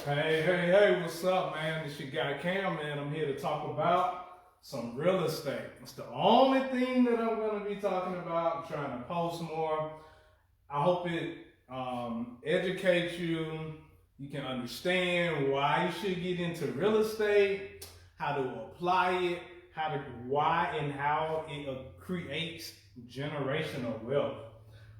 Hey, what's up, man? It's your guy Cam, man. I'm here to talk about some real estate. It's the only thing that I'm going to be talking about. I'm trying to post more. I hope it educates you. You can understand why you should get into real estate, how to apply it, why and how it creates generational wealth.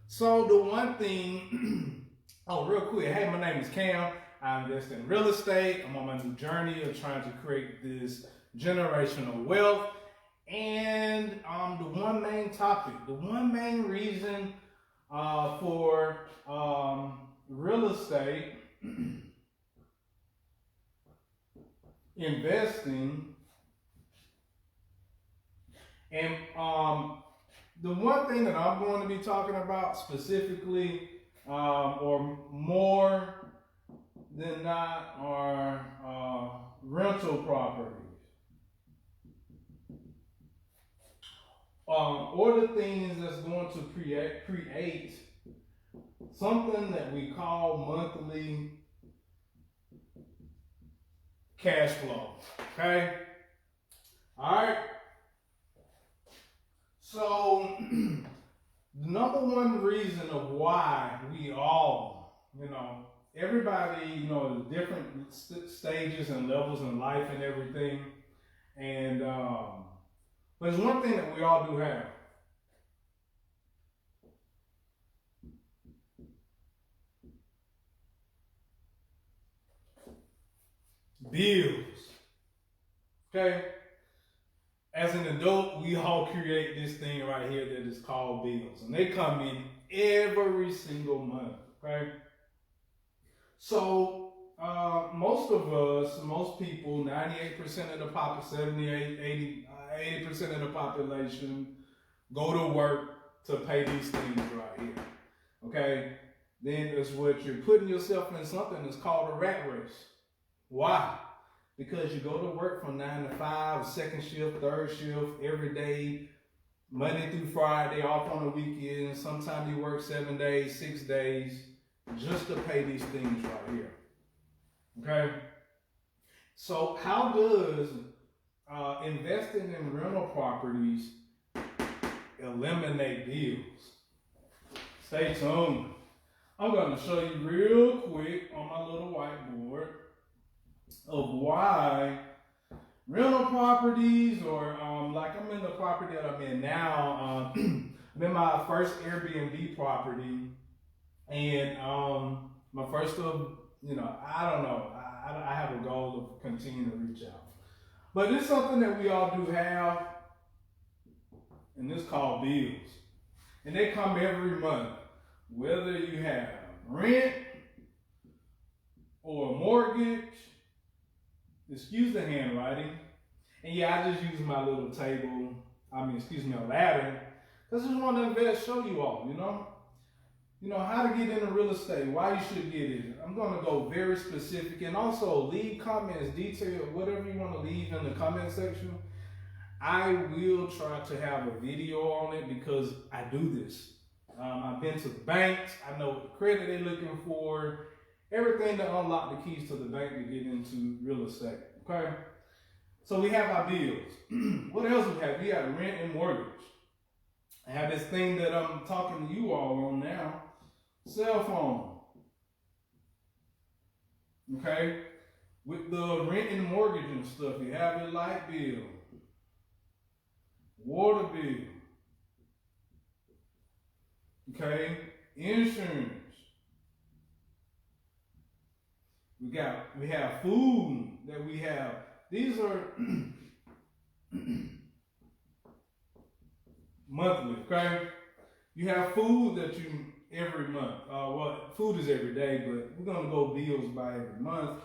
So the one thing, real quick, hey, my name is Cam. I invest in real estate. I'm on my new journey of trying to create this generational wealth. And the one main reason for real estate investing, and the one thing that I'm going to be talking about specifically, or more than not, are rental properties. Or the things that's going to create something that we call monthly cash flow. Okay? All right? So, the number one reason of why we all, everybody, different stages and levels in life and everything. And, but there's one thing that we all do have. Bills. Okay? As an adult, we all create this thing right here that is called bills. And they come in every single month. Okay? So, most people, 98% of the population, 80% of the population go to work to pay these things right here. Okay? Then it's what you're putting yourself in something that's called a rat race. Why? Because you go to work from 9 to 5, second shift, third shift, every day, Monday through Friday, off on the weekend. Sometimes you work 7 days, 6 days, just to pay these things right here. Okay? So how does investing in rental properties eliminate bills? Stay tuned. I'm going to show you real quick on my little whiteboard of why rental properties, or like I'm in the property that I'm in now. I'm in my first Airbnb property, and my first of, I don't know. I have a goal of continuing to reach out, but it's something that we all do have, and it's called bills, and they come every month, whether you have rent or a mortgage. Excuse the handwriting. And yeah, I just use my little table, a ladder, because I just want to invest, show you all, how to get into real estate, why you should get in. I'm going to go very specific, and also leave comments, detail, whatever you want to leave in the comment section. I will try to have a video on it because I do this. I've been to the banks. I know what the credit they're looking for. Everything to unlock the keys to the bank to get into real estate. Okay? So we have our bills. What else we have? We have rent and mortgage. I have this thing that I'm talking to you all on now. Cell phone. Okay? With the rent and mortgage and stuff, you have your light bill, water bill. Okay? Insurance. We have food that we have. These are monthly, okay? You have food that you every month. Food is every day, but we're gonna go bills by every month.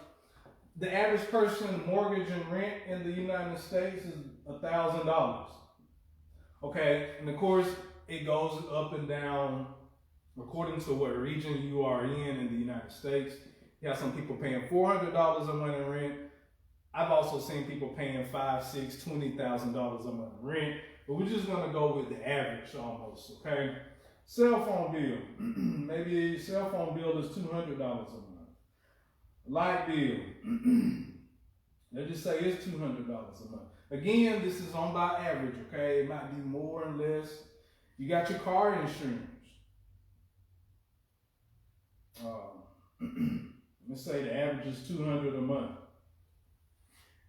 The average person mortgage and rent in the United States is $1,000. Okay, and of course it goes up and down according to what region you are in the United States. You have some people paying $400 a month in rent. I've also seen people paying $5,000, $6,000, $20,000 a month in rent. But we're just gonna go with the average almost, okay? Cell phone bill. Maybe a cell phone bill is $200 a month. Light bill. Let's just say it's $200 a month. Again, this is on by average, okay? It might be more and less. You got your car insurance. Let's say the average is $200 a month.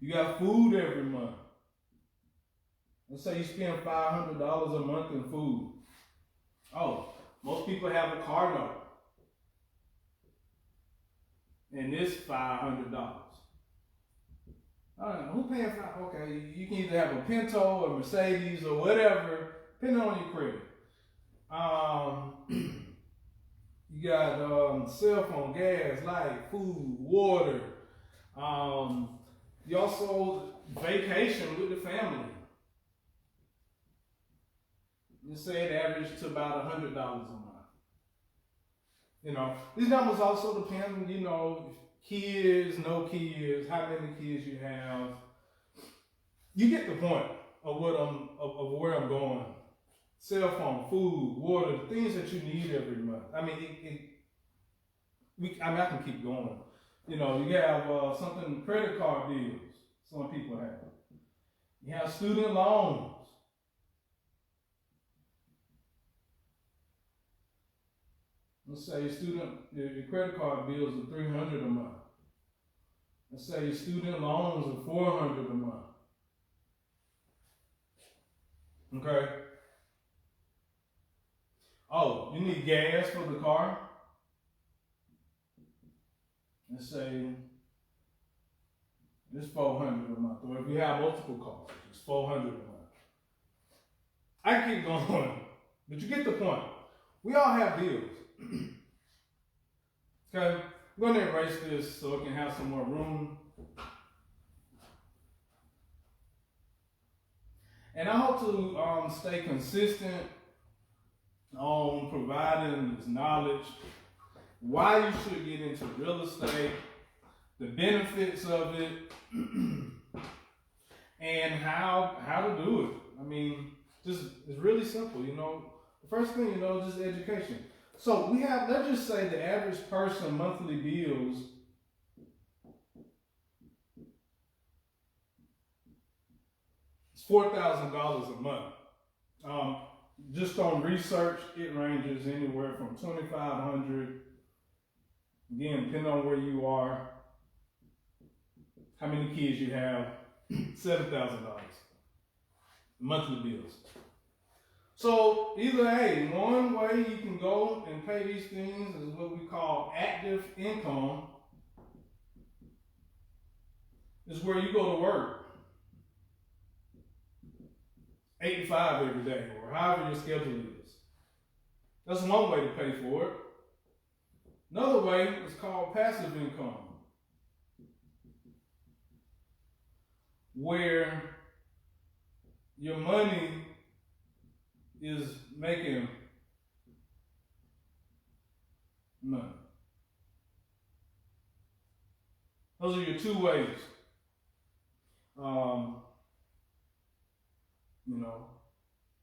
You got food every month. Let's say you spend $500 a month in food. Oh, most people have a car note. And it's $500. Who paying for? Okay, you can either have a Pinto or Mercedes or whatever, depending on your credit. You got cell phone, gas, light, food, water. You also vacation with the family. Let's say it averages to about $100 a month. You know, these numbers also depend, you know, kids, no kids, how many kids you have. You get the point of where I'm going. Cell phone, food, water, things that you need every month. I mean, I can keep going. You know, you have something, credit card bills. Some people have. You have student loans. Let's say your credit card bills are $300 a month. Let's say your student loans are $400 a month. Okay. Oh, you need gas for the car. Let's say it's $400 a month. Or if you have multiple cars, it's $400 a month. I can keep going, but you get the point. We all have bills. Okay, I'm going to erase this so it can have some more room. And I hope to stay consistent on providing this knowledge, why you should get into real estate, the benefits of it, and how to do it. I mean, it's really simple, you know. The first thing, you know, is just education. So we have, let's just say the average person monthly bills is $4,000 a month. Just on research, it ranges anywhere from $2,500. Again, depending on where you are, how many kids you have, $7,000 monthly bills. So either one way you can go and pay these things is what we call active income. Is where you go to work 8 to 5 every day, or however your schedule is. That's one way to pay for it. Another way is called passive income, where your money is making money. Those are your two ways. You know,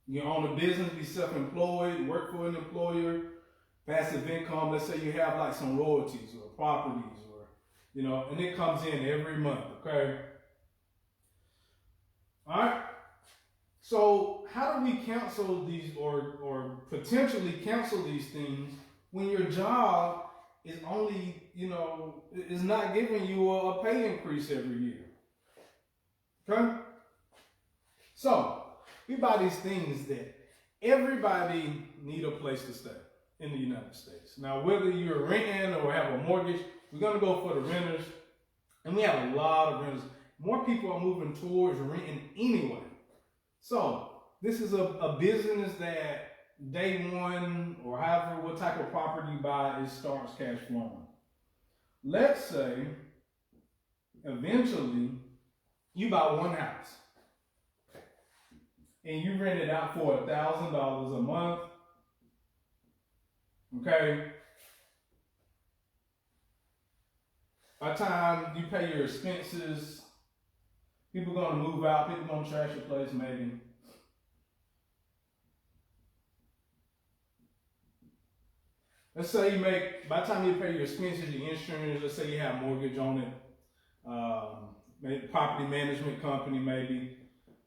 you own a business, be self-employed, work for an employer, passive income. Let's say you have like some royalties or properties, or, you know, and it comes in every month, okay? All right. So how do we cancel these or potentially cancel these things when your job is only, you know, is not giving you a pay increase every year? Okay? So we buy these things that everybody need a place to stay in the United States. Now, whether you're renting or have a mortgage, we're going to go for the renters. And we have a lot of renters. More people are moving towards renting anyway. So this is a business that day one, or however, what type of property you buy, it starts cash flowing. Let's say eventually you buy one house and you rent it out for $1,000 a month. Okay. By the time you pay your expenses, people are going to move out, people are going to trash your place maybe. Let's say by the time you pay your expenses, your insurance, let's say you have mortgage on it, maybe property management company maybe.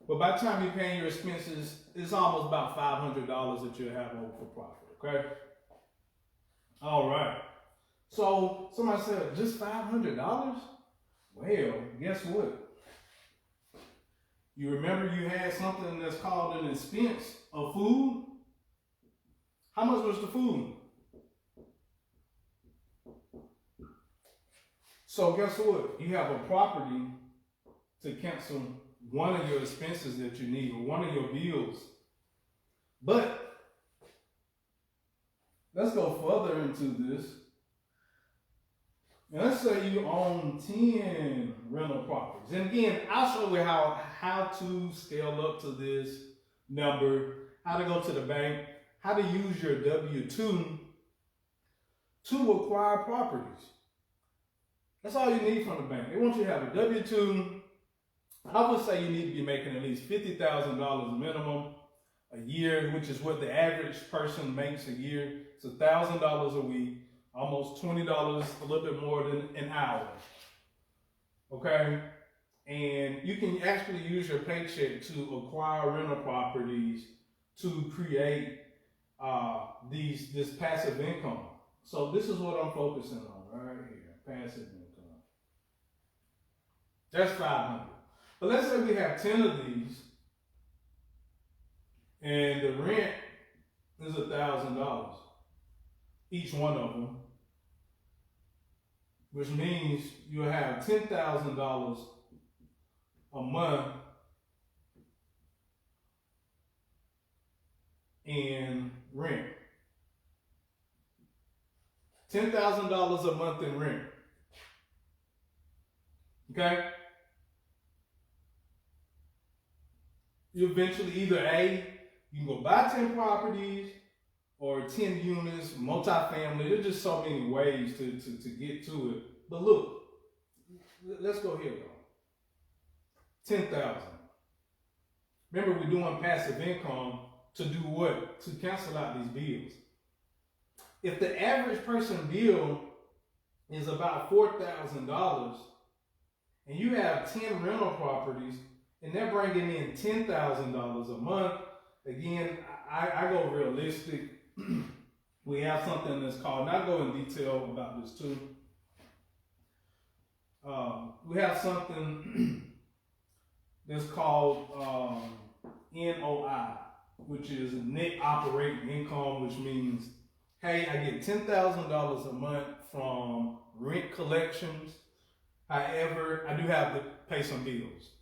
But by the time you're paying your expenses, it's almost about $500 that you'll have over for profit, okay? All right. So somebody said, just $500? Well, guess what? You remember you had something that's called an expense of food? How much was the food? So guess what? You have a property to cancel one of your expenses that you need or one of your bills. But let's go further into this. And let's say you own 10 rental properties. And again, I'll show you how to scale up to this number, how to go to the bank, how to use your W-2 to acquire properties. That's all you need from the bank. They want you to have a W-2. I would say you need to be making at least $50,000 minimum a year, which is what the average person makes a year. It's $1,000 a week, almost $20, a little bit more than an hour. Okay? And you can actually use your paycheck to acquire rental properties to create this passive income. So this is what I'm focusing on right here, passive income. That's 500. But let's say we have 10 of these, and the rent is $1,000, each one of them, which means you'll have $10,000 a month in rent. $10,000 a month in rent. Okay? You eventually either you can go buy 10 properties or 10 units, multifamily. There's just so many ways to get to it. But look, let's go here though. 10,000. Remember, we're doing passive income to do what? To cancel out these bills. If the average person bill is about $4,000 and you have 10 rental properties, and they're bringing in $10,000 a month. Again, I go realistic. We have something that's called, and I'll go in detail about this too. We have something that's called NOI, which is net operating income, which means, hey, I get $10,000 a month from rent collections. However, I do have to pay some bills.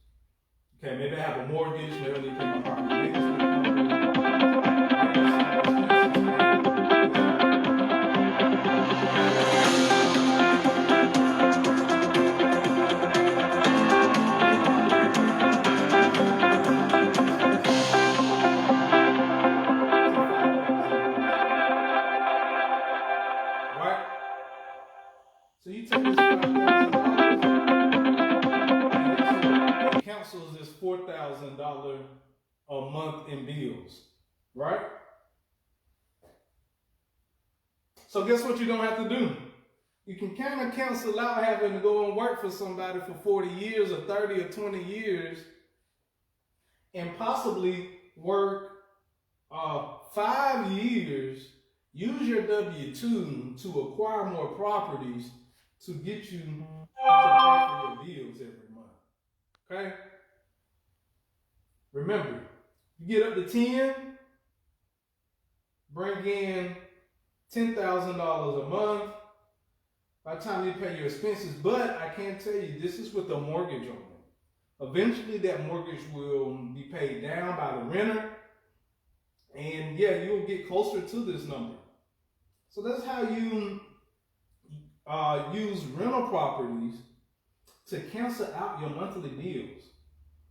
Okay, maybe I have a mortgage, maybe I need to pay my property management right? So you take this $5,000 and it cancels this $4,000 a month in bills, right? So guess what you don't have to do? You can kind of cancel out having to go and work for somebody for 40 years or 30 or 20 years and possibly work 5 years, use your W-2 to acquire more properties to get you to pay for your bills every month. Okay? Remember, you get up to 10, bring in $10,000 a month. By the time you pay your expenses, but I can tell you, this is with a mortgage on it. Eventually, that mortgage will be paid down by the renter, and yeah, you'll get closer to this number. So that's how you use rental properties to cancel out your monthly bills,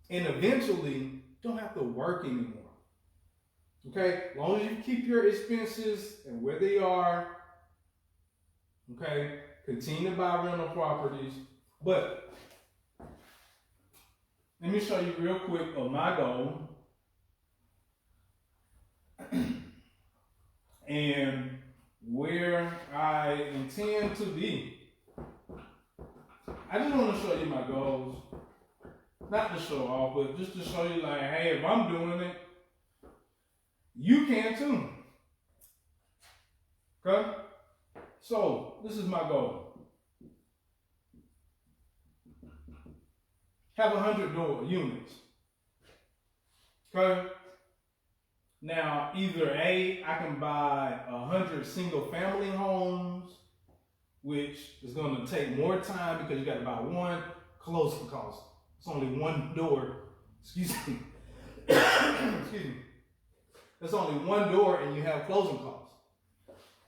and eventually don't have to work anymore. Okay, as long as you keep your expenses and where they are. Okay. Continue to buy rental properties, but let me show you real quick of my goal. And where I intend to be. I just want to show you my goals. Not to show off, but just to show you, like, hey, if I'm doing it, you can too. Okay? So, this is my goal. Have 100 door units. Okay? Now, either A, I can buy 100 single family homes, which is going to take more time because you got to buy one closing cost. It's only one door. Excuse me. Excuse me. It's only one door and you have closing costs.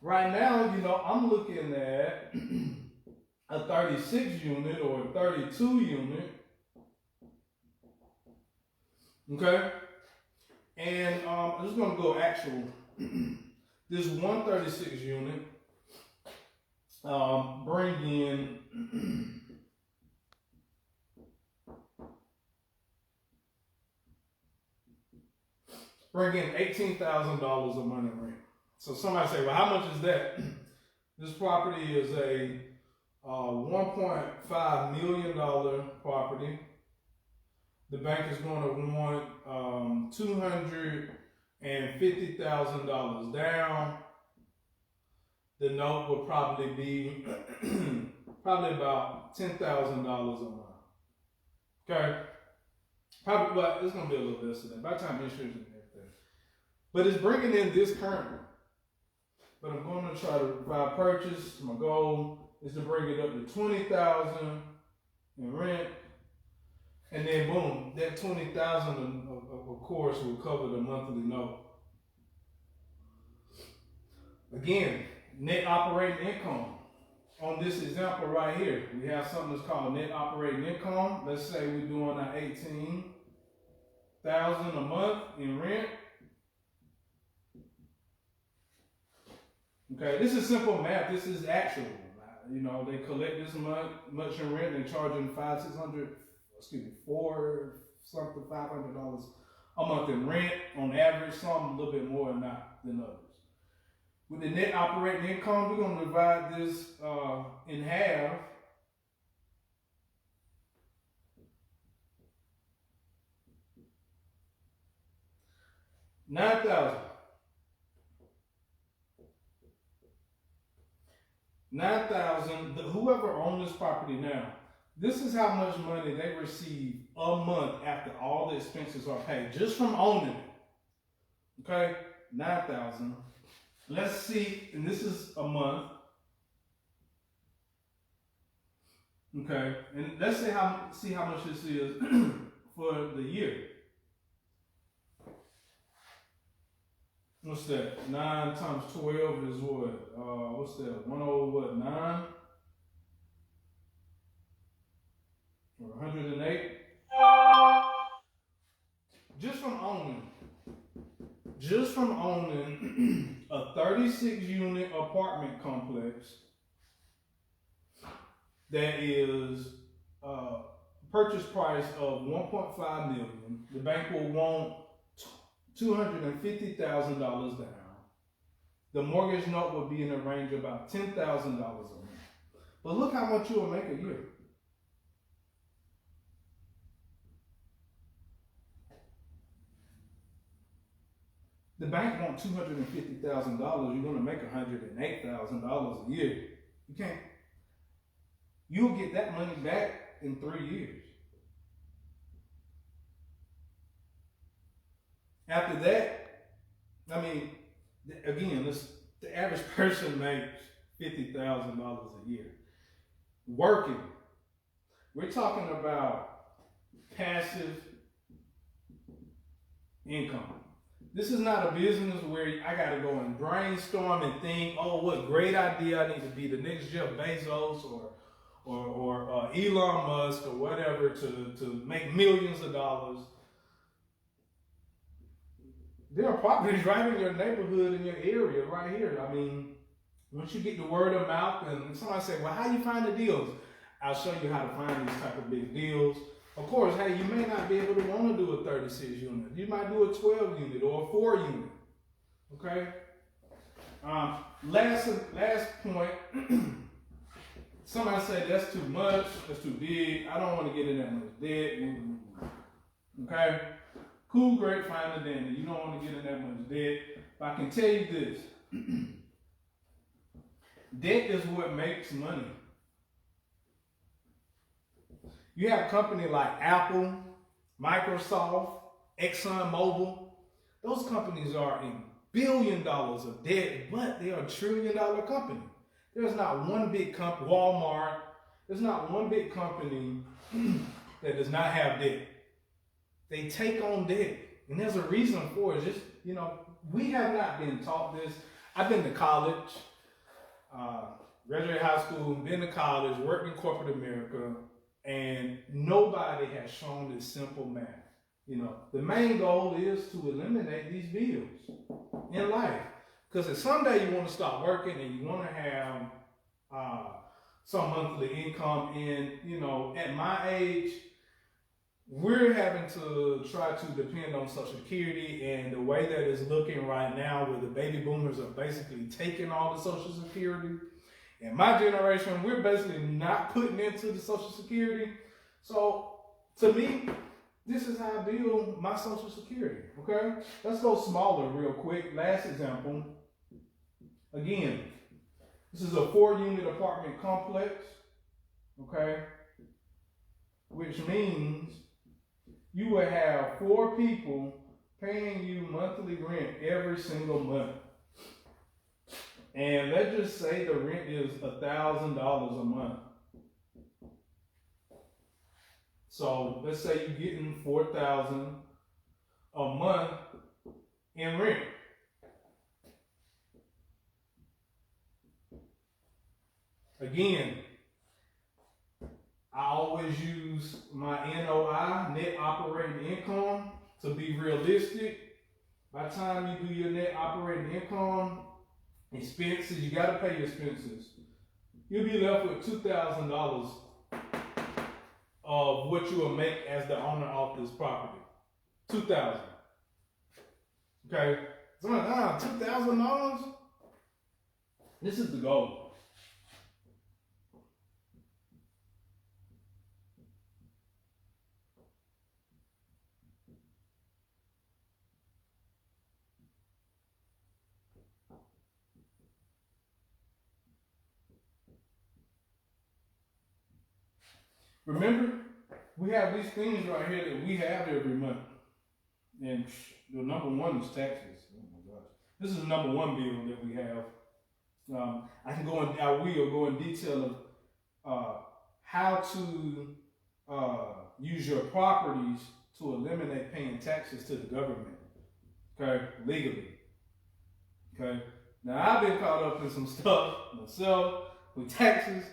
Right now, I'm looking at a 36 unit or a 32 unit. Okay? And I'm just going to go actual. This 136 unit bring in $18,000 of money rent. So somebody say, well, how much is that? This property is a $1.5 million property. The bank is going to want $250,000 down. The note will probably be about $10,000 a month. Okay? Probably, but it's going to be a little less than that by the time insurance and everything. But it's bringing in this currently. But I'm going to try to provide purchase. My goal is to bring it up to $20,000 in rent. And then boom, that $20,000 of course will cover the monthly note. Again, net operating income. On this example right here, we have something that's called net operating income. Let's say we're doing our $18,000 a month in rent. Okay, this is simple math. This is actual. They collect this much in rent. They're charging $500 a month in rent on average. Some a little bit more than others. With the net operating income, we're going to divide this in half. $9,000. Whoever owns this property now, this is how much money they receive a month after all the expenses are paid, just from owning it. Okay, $9,000. Let's see, and this is a month. Okay, and let's see how much this is for the year. What's that? 9 times 12 is what? What's that? 9? Or 108? Just from owning a 36-unit apartment complex that is purchase price of $1.5 million. The bank will want $250,000 down. The mortgage note will be in the range of about $10,000 a month. But look how much you will make a year. The bank wants $250,000. You're going to make $108,000 a year. You can't. You'll get that money back in 3 years. After that, again, the average person makes $50,000 a year. Working, we're talking about passive income. This is not a business where I got to go and brainstorm and think, oh, what great idea I need to be the next Jeff Bezos or Elon Musk or whatever to make millions of dollars. There are properties right in your neighborhood, in your area, right here. Once you get the word of mouth and somebody say, well, how you find the deals? I'll show you how to find these type of big deals. Of course, hey, you may not be able to want to do a 36 unit. You might do a 12 unit or a 4 unit. Okay? Last point. Somebody say that's too much, that's too big. I don't want to get in that much debt. Okay? Cool, great, fine, and dandy. You don't want to get in that much debt. But I can tell you this. Debt is what makes money. You have a company like Apple, Microsoft, ExxonMobil. Those companies are in $1 billion of debt, but they are a $1 trillion company. There's not one big company, Walmart, there's not one big company that does not have debt. They take on debt, and there's a reason for it. Just, we have not been taught this. I've been to college, graduated high school, been to college, worked in corporate America, and nobody has shown this simple math. The main goal is to eliminate these bills in life. Because if someday you want to start working and you want to have some monthly income, and at my age, we're having to try to depend on Social Security, and the way that it's looking right now, where the baby boomers are basically taking all the Social Security. In my generation, we're basically not putting into the Social Security. So to me, this is how I build my Social Security. Okay, let's go smaller real quick. Last example. Again, this is a 4-unit apartment complex, okay? Which means you will have 4 people paying you monthly rent every single month. And let's just say the rent is $1,000 a month. So let's say you're getting $4,000 a month in rent. Again, I always use my NOI, net operating income, to be realistic. By the time you do your net operating income, expenses, you got to pay your expenses. You'll be left with $2,000 of what you will make as the owner of this property. $2,000. Okay? So I'm like, $2,000? This is the goal. Remember, we have these things right here that we have every month. And the number one is taxes. Oh my gosh. This is the number one bill that we have. I will go in detail of how to use your properties to eliminate paying taxes to the government. Okay, legally. Okay. Now I've been caught up in some stuff myself with taxes,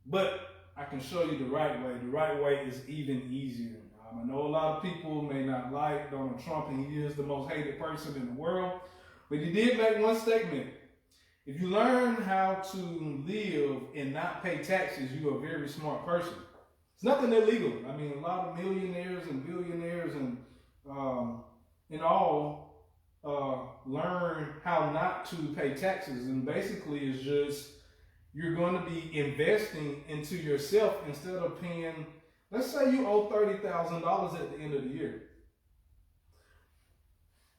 but I can show you the right way. The right way is even easier. I know a lot of people may not like Donald Trump, and he is the most hated person in the world, but he did make one statement. If you learn how to live and not pay taxes, you're a very smart person. It's nothing illegal. I mean, a lot of millionaires and billionaires and all learn how not to pay taxes, and basically it's just you're going to be investing into yourself instead of paying. Let's say you owe $30,000 at the end of the year.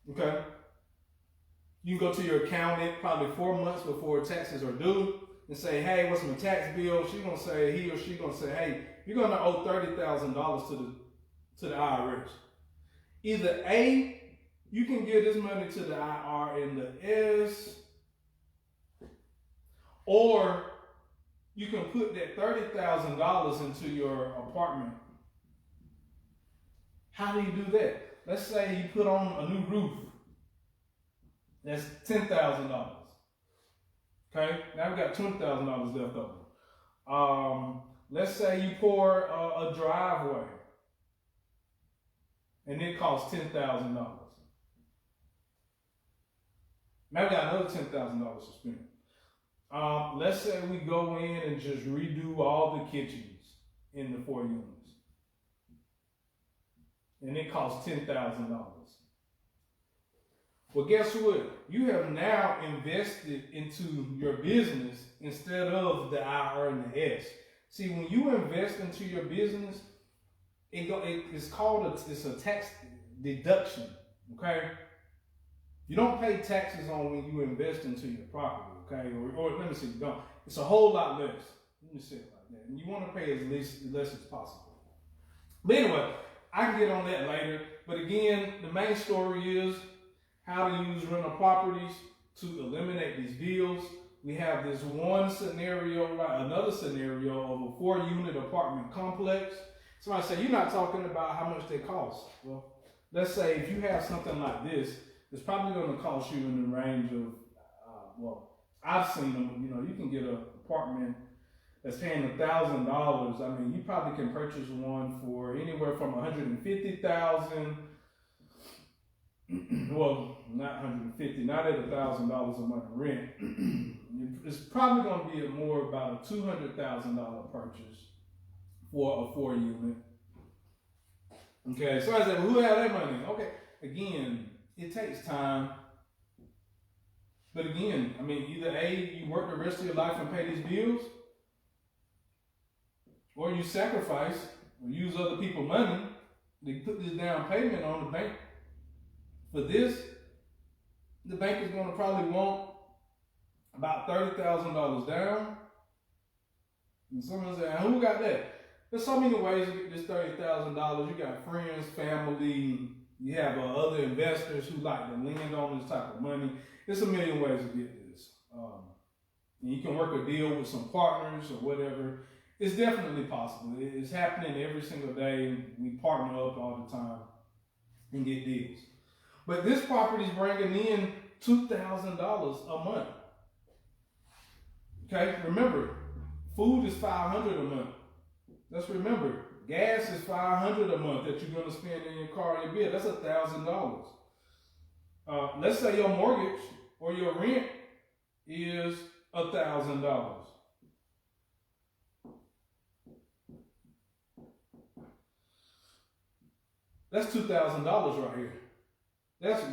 Okay? You can go to your accountant probably 4 months before taxes are due and say, hey, what's my tax bill? He or she going to say, hey, you're going to owe $30,000 to the IRS. Either A, you can give this money to the IRS, or you can put that $30,000 into your apartment. How do you do that? Let's say you put on a new roof. That's $10,000. Okay, now we got $20,000 left over. Let's say you pour a driveway, and it costs $10,000. Now we got another $10,000 to spend. Let's say we go in and just redo all the kitchens in the 4 units, and it costs $10,000. Well, guess what? You have now invested into your business instead of the IR and the S. See, when you invest into your business, it's a tax deduction. Okay, you don't pay taxes on when you invest into your property. Okay, or let me see, you don't. It's a whole lot less. Let me say it like that. And you want to pay as less as possible. But anyway, I can get on that later. But again, the main story is how to use rental properties to eliminate these bills. We have this one scenario, another scenario of a 4-unit apartment complex. Somebody say, you're not talking about how much they cost. Well, let's say if you have something like this, it's probably going to cost you in the range of, I've seen them, you can get an apartment that's paying $1,000. I mean, you probably can purchase one for anywhere from $150,000. Well, not $150,000, not at $1,000 a month rent. It's probably going to be more about a $200,000 purchase for a 4-unit. Okay, so I said, well, who had that money? Okay, again, it takes time. But again, I mean, either A, you work the rest of your life and pay these bills, or you sacrifice or use other people's money to put this down payment on the bank. For this, the bank is going to probably want about $30,000 down. And someone said, who got that? There's so many ways to get this $30,000. You got friends, family, you have other investors who like to lend on this type of money. There's a million ways to get this. You can work a deal with some partners or whatever. It's definitely possible. It's happening every single day. We partner up all the time and get deals. But this property is bringing in $2,000 a month. Okay, remember, food is $500 a month. Let's remember, gas is $500 a month that you're going to spend in your car and your bill. That's $1,000. Let's say your mortgage or your rent is $1,000. That's $2,000 right here. That's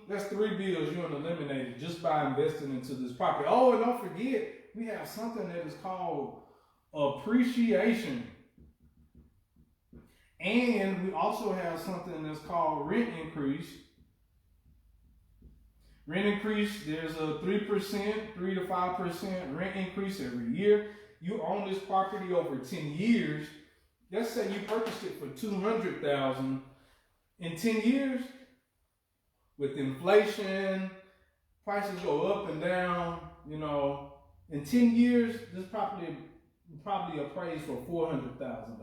that's 3 bills you're going to eliminate just by investing into this property. Oh, and don't forget, we have something that is called appreciation. And we also have something that's called rent increase. Rent increase, there's a 3%, 3 to 5% rent increase every year. You own this property over 10 years. Let's say you purchased it for $200,000. In 10 years, with inflation, prices go up and down, in 10 years, this property probably appraised for $400,000.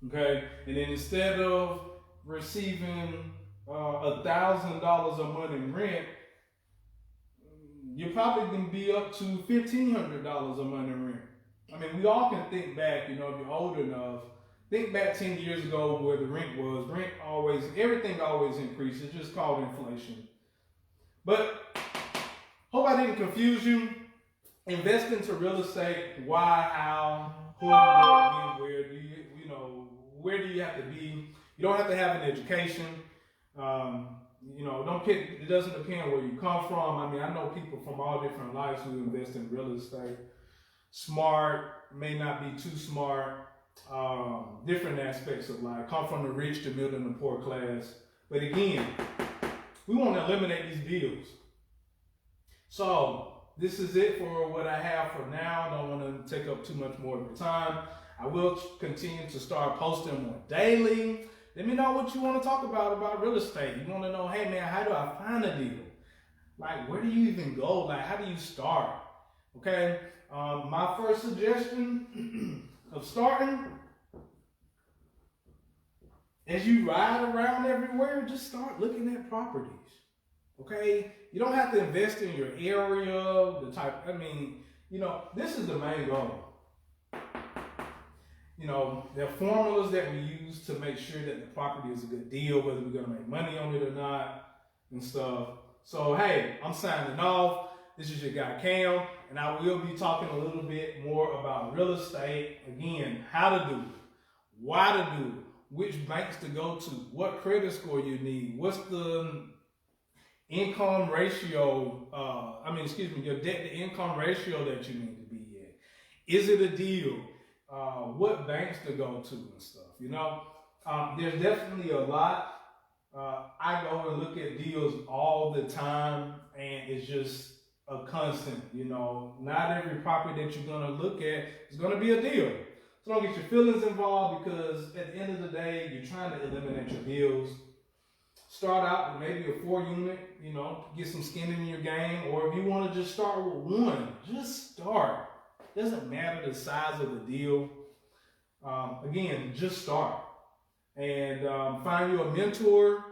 Okay? And then instead of receiving $1,000 a month in rent, you're probably going to be up to $1,500 a month in rent. I mean, we all can think back, if you're old enough, think back 10 years ago where the rent was. Everything always increases. It's just called inflation. But hope I didn't confuse you. Invest into real estate. Why, how, who, what, when, where do where do you have to be? You don't have to have an education. It doesn't depend where you come from. I mean, I know people from all different lives who invest in real estate. Smart, may not be too smart. Different aspects of life. Come from the rich, the middle, and the poor class. But again, we want to eliminate these bills. So this is it for what I have for now. I don't want to take up too much more of your time. I will continue to start posting more daily. Let me know what you want to talk about real estate. You want to know, hey man, how do I find a deal? Like, where do you even go? Like, how do you start? Okay. My first suggestion of starting, as you ride around everywhere, just start looking at properties. Okay? You don't have to invest in your area, this is the main goal. There are formulas that we use to make sure that the property is a good deal, whether we're going to make money on it or not, and stuff. So, hey, I'm signing off. This is your guy, Cam, and I will be talking a little bit more about real estate. Again, how to do it, why to do it, which banks to go to, what credit score you need, what's the income ratio, your debt to income ratio that you need to be at. Is it a deal? What banks to go to and stuff, you know? There's definitely a lot. I go and look at deals all the time, and it's just a constant, you know. Not every property that you're gonna look at is gonna be a deal. So don't get your feelings involved, because at the end of the day, you're trying to eliminate your bills. Start out with maybe a 4-unit, you know, get some skin in your game. Or if you want to just start with one, just start. Doesn't matter the size of the deal. Again, just start. And find you a mentor,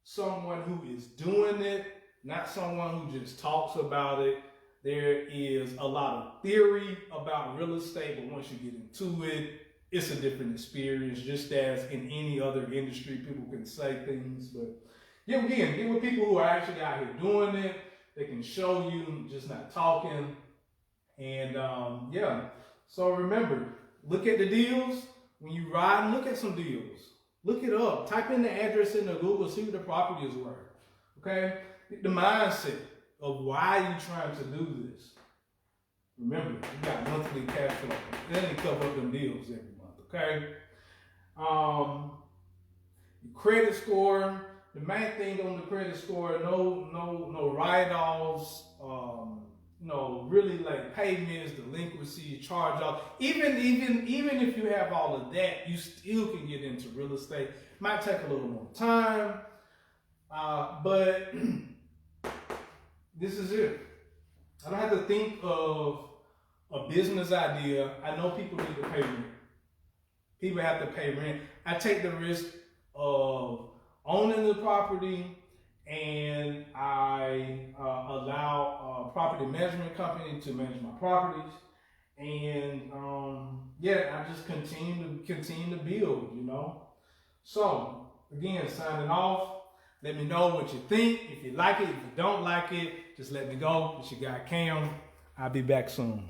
someone who is doing it, not someone who just talks about it. There is a lot of theory about real estate, but once you get into it, it's a different experience. Just as in any other industry, people can say things, but get with people who are actually out here doing it. They can show you, just not talking. And so remember, look at the deals. When you ride, look at some deals. Look it up. Type in the address into Google, see what the property is worth. Okay? Get the mindset of why you're trying to do this. Remember, you got monthly cash flow. Then you cover up them deals every month. Okay? Your credit score. The main thing on the credit score, no write-offs. Really like payments, delinquency, charge-off. Even if you have all of that, you still can get into real estate. Might take a little more time, but this is it. I don't have to think of a business idea. I know people need to pay rent. People have to pay rent. I take the risk of owning the property, and I allow a property management company to manage my properties. And I just continue to build, you know. So again, signing off. Let me know what you think. If you like it, if you don't like it, just let me go. It's your guy Cam. I'll be back soon.